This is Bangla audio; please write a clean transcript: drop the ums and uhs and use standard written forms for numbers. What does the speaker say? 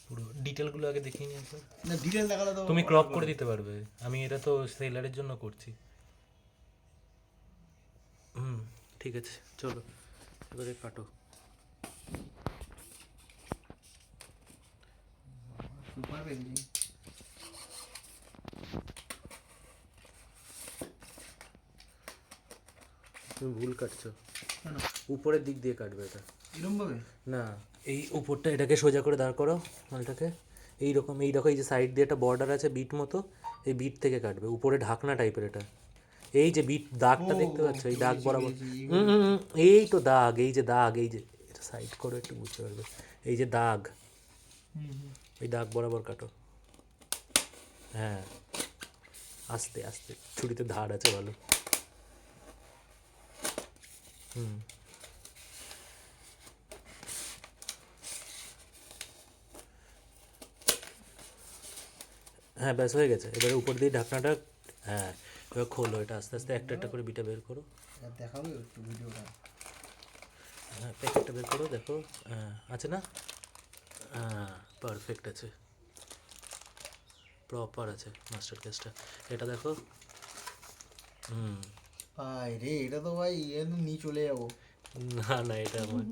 পুরো ডিটেলগুলো আগে দেখিয়ে নিয়ে একবার। না ডিটেল দেখালে তো তুমি ক্রপ করে দিতে পারবে, আমি এটা তো সেলারের জন্য করছি। হুম, ঠিক আছে, চলো এবারে কাটো। Super pencil. তুমি ভুল কাটছো, কেন উপরের দিক দিয়ে কাটবে এটা। এরকম ভাবে? না, এই উপরটা এটাকে সোজা করে দাঁড় করো মালটাকে, এইরকম এইরকম, এই যে সাইড দিয়ে একটা বর্ডার আছে বিট মতো, এই বিট থেকে কাটবে, উপরে ঢাকনা টাইপের এটা। এই যে বিট দাগটা দেখতে পাচ্ছ, এই দাগ বরাবর। এই তো দাগ, এই যে দাগ, এই যে এটা সাইড করে একটু বুঝতে পারবে, এই যে দাগ, এই দাগ বরাবর কাটো। হ্যাঁ, আস্তে আস্তে, ছুরিতে ধার আছে ভালো। হুম, হ্যাঁ ব্যাস হয়ে গেছে। এবারে উপর দিয়ে ঢাকনাটা, হ্যাঁ এবার খোলো এটা আস্তে আস্তে, একটা একটা করে বিটা বের করো। দেখাবে একটু ভিডিওটা? হ্যাঁ প্যাকেটটা বের করো, দেখো। হ্যাঁ আছে না? হ্যাঁ পারফেক্ট আছে, প্রপার আছে মাস্টার কেসটা। এটা দেখো। হুম। ভাই রে, এটা তো ভাই একদম নিয়ে চলে যাবো। না না, এটা আমার